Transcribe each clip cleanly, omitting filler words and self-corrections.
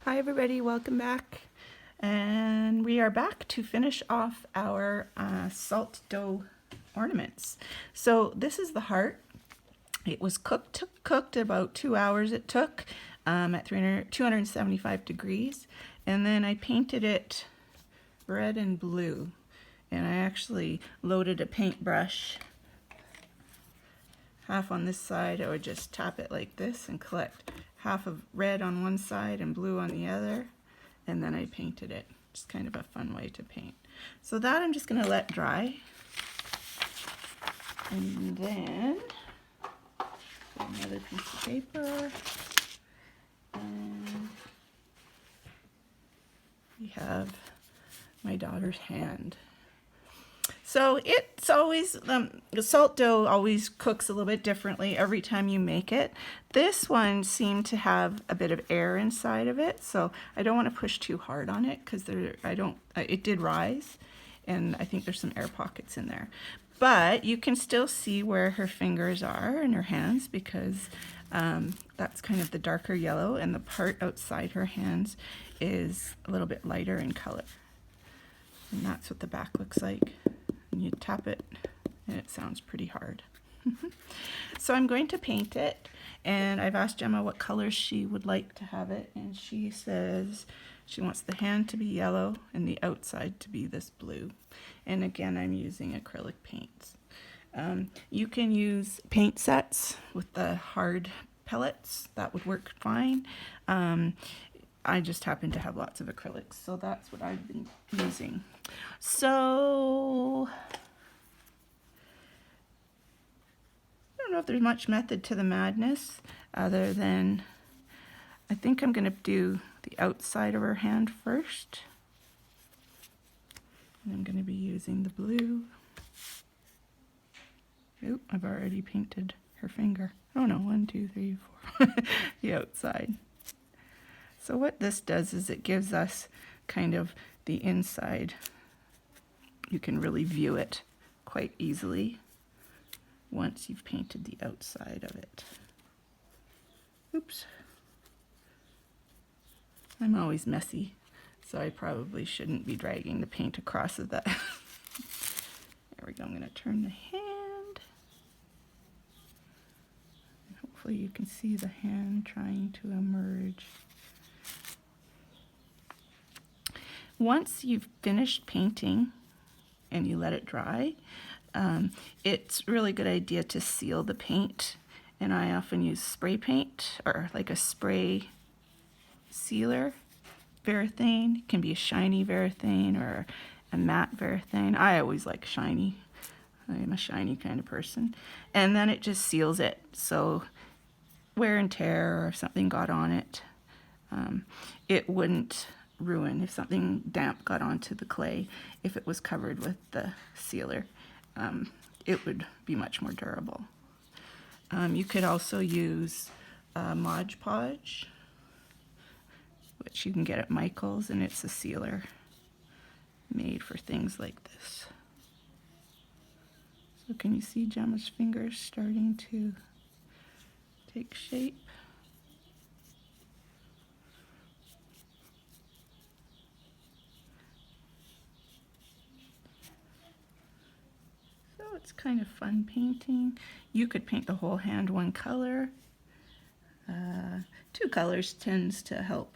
Hi everybody, welcome back. And we are back to finish off our salt dough ornaments. So this is the heart. It was cooked about 2 hours it took at 275 degrees. And then I painted it red and blue. And I actually loaded a paintbrush half on this side. I would just tap it like this and collect half of red on one side and blue on the other, and then I painted it. It's kind of a fun way to paint. So that I'm just going to let dry, and then another piece of paper, and we have my daughter's hand. So it's always, the salt dough always cooks a little bit differently every time you make it. This one seemed to have a bit of air inside of it, so I don't want to push too hard on it because it did rise, and I think there's some air pockets in there. But you can still see where her fingers are and her hands because that's kind of the darker yellow, and the part outside her hands is a little bit lighter in color. And that's what the back looks like. And you tap it and it sounds pretty hard. So I'm going to paint it, and I've asked Gemma what colors she would like to have it, and she says she wants the hand to be yellow and the outside to be this blue. And again, I'm using acrylic paints. You can use paint sets with the hard pellets. That would work fine. I just happen to have lots of acrylics, so that's what I've been using. So I don't know if there's much method to the madness other than I think I'm going to do the outside of her hand first. And I'm going to be using the blue. Oop, I've already painted her finger. Oh no, 1, 2, 3, 4. The outside. So what this does is it gives us kind of the inside. You can really view it quite easily once you've painted the outside of it. Oops. I'm always messy, so I probably shouldn't be dragging the paint across of that. There we go. I'm going to turn the hand. Hopefully you can see the hand trying to emerge. Once you've finished painting and you let it dry, it's a really good idea to seal the paint. And I often use spray paint or like a spray sealer. Varathane. It can be a shiny varathane or a matte varathane. I always like shiny. I'm a shiny kind of person. And then it just seals it. So wear and tear or if something got on it, it wouldn't ruin if something damp got onto the clay. If it was covered with the sealer, it would be much more durable. You could also use modge podge, which you can get at Michael's, and it's a sealer made for things like this. So can you see Gemma's fingers starting to take shape? It's kind of fun painting. You could paint the whole hand one color. 2 colors tends to help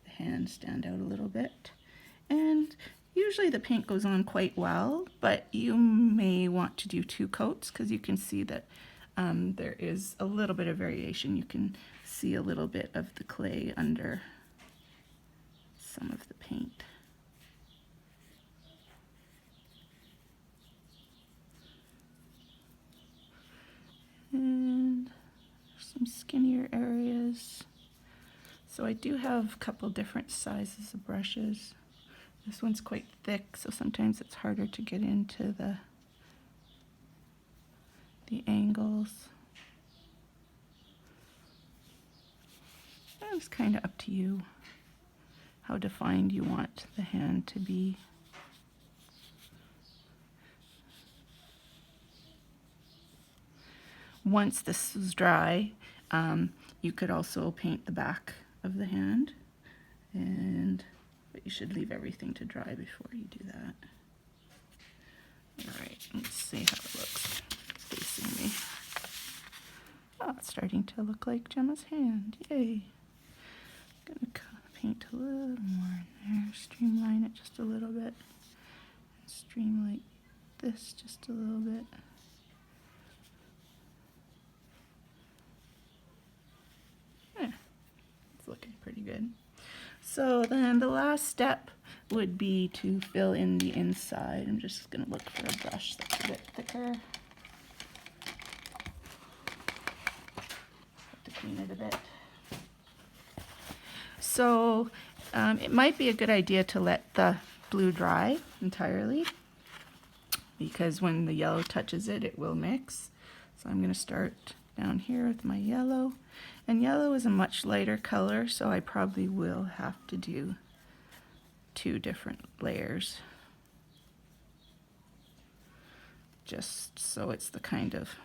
the hand stand out a little bit. And usually the paint goes on quite well, but you may want to do 2 coats because you can see that there is a little bit of variation. You can see a little bit of the clay under some of the paint. And some skinnier areas. So I do have a couple different sizes of brushes. This one's quite thick, so sometimes it's harder to get into the angles. It's kind of up to you how defined you want the hand to be. Once this is dry, you could also paint the back of the hand You should leave everything to dry before you do that. All right, let's see how it looks facing me. Oh, it's starting to look like Gemma's hand. Yay. Gonna paint a little more in there, streamline it just a little bit. Stream like this just a little bit. Yeah, it's looking pretty good. So then the last step would be to fill in the inside. I'm just going to look for a brush that's a bit thicker. Have to clean it a bit. So it might be a good idea to let the blue dry entirely, because when the yellow touches it, it will mix. So I'm going to start down here with my yellow. And yellow is a much lighter color, so I probably will have to do 2 different layers, just so it's the kind of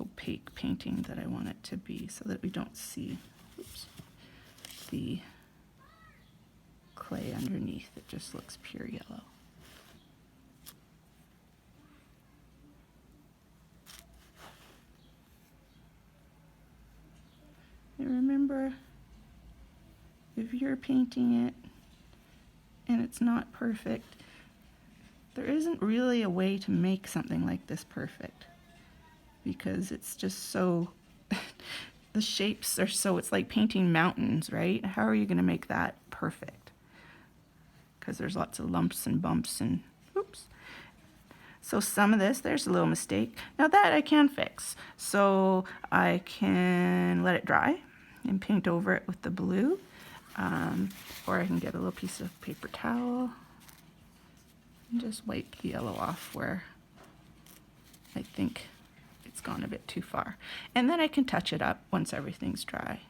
opaque painting that I want it to be, so that we don't see the clay underneath. It just looks pure yellow. And remember, if you're painting it and it's not perfect, there isn't really a way to make something like this perfect, because it's just so the shapes are so, it's like painting mountains, right? How are you going to make that perfect? Because there's lots of lumps and bumps and oops. So some of this, there's a little mistake. Now that I can fix. So I can let it dry and paint over it with the blue. Or I can get a little piece of paper towel and just wipe the yellow off where I think it's gone a bit too far. And then I can touch it up once everything's dry.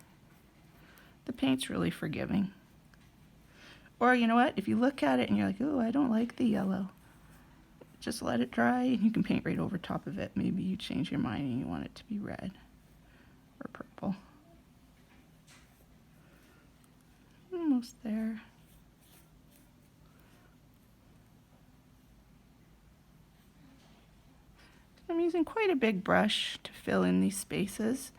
The paint's really forgiving. Or you know what, if you look at it and you're like, oh, I don't like the yellow, just let it dry and you can paint right over top of it. Maybe you change your mind and you want it to be red or purple. Almost there. I'm using quite a big brush to fill in these spaces.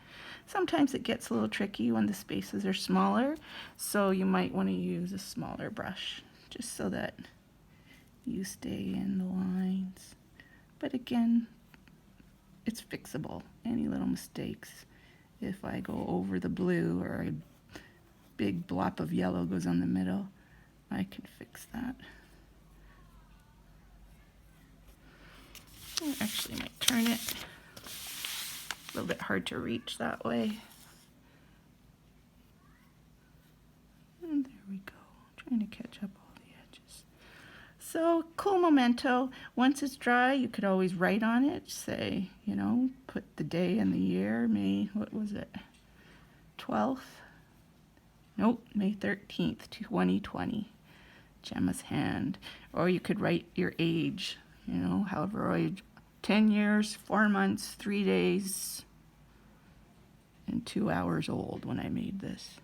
Sometimes it gets a little tricky when the spaces are smaller, so you might want to use a smaller brush just so that you stay in the lines. But again, it's fixable. Any little mistakes, if I go over the blue or a big blob of yellow goes on the middle, I can fix that. I actually might turn it. A little bit hard to reach that way. And there we go. Trying to catch up all the edges. So, cool memento. Once it's dry, you could always write on it. Say, you know, put the day and the year. May, what was it? 12th? Nope, May 13th, 2020. Gemma's hand. Or you could write your age. You know, however old. 10 years, 4 months, 3 days, and 2 hours old when I made this.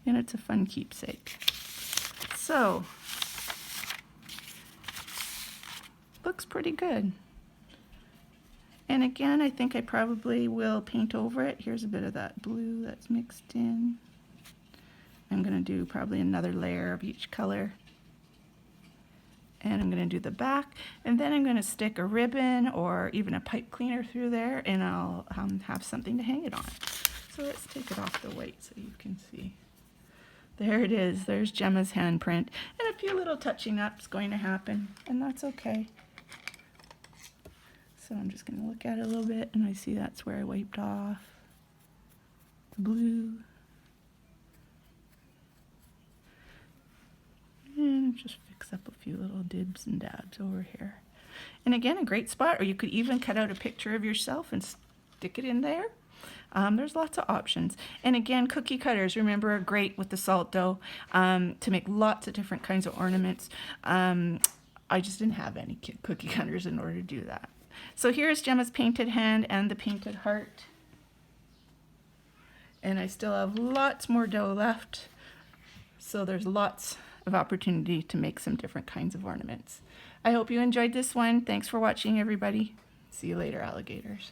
And it's a fun keepsake. So, looks pretty good. And again, I think I probably will paint over it. Here's a bit of that blue that's mixed in. I'm going to do probably another layer of each color. And I'm going to do the back, and then I'm going to stick a ribbon or even a pipe cleaner through there, and I'll have something to hang it on. So let's take it off the white so you can see. There it is. There's Gemma's handprint, and a few little touching ups going to happen, and that's okay. So I'm just going to look at it a little bit, and I see that's where I wiped off the blue. And just fix up a few little dibs and dabs over here. And again, a great spot, or you could even cut out a picture of yourself and stick it in there. There's lots of options. And again, cookie cutters, remember, are great with the salt dough to make lots of different kinds of ornaments. I just didn't have any cookie cutters in order to do that. So here's Gemma's painted hand and the painted heart. And I still have lots more dough left. So there's lots of opportunity to make some different kinds of ornaments. I hope you enjoyed this one. Thanks for watching, everybody. See you later, alligators.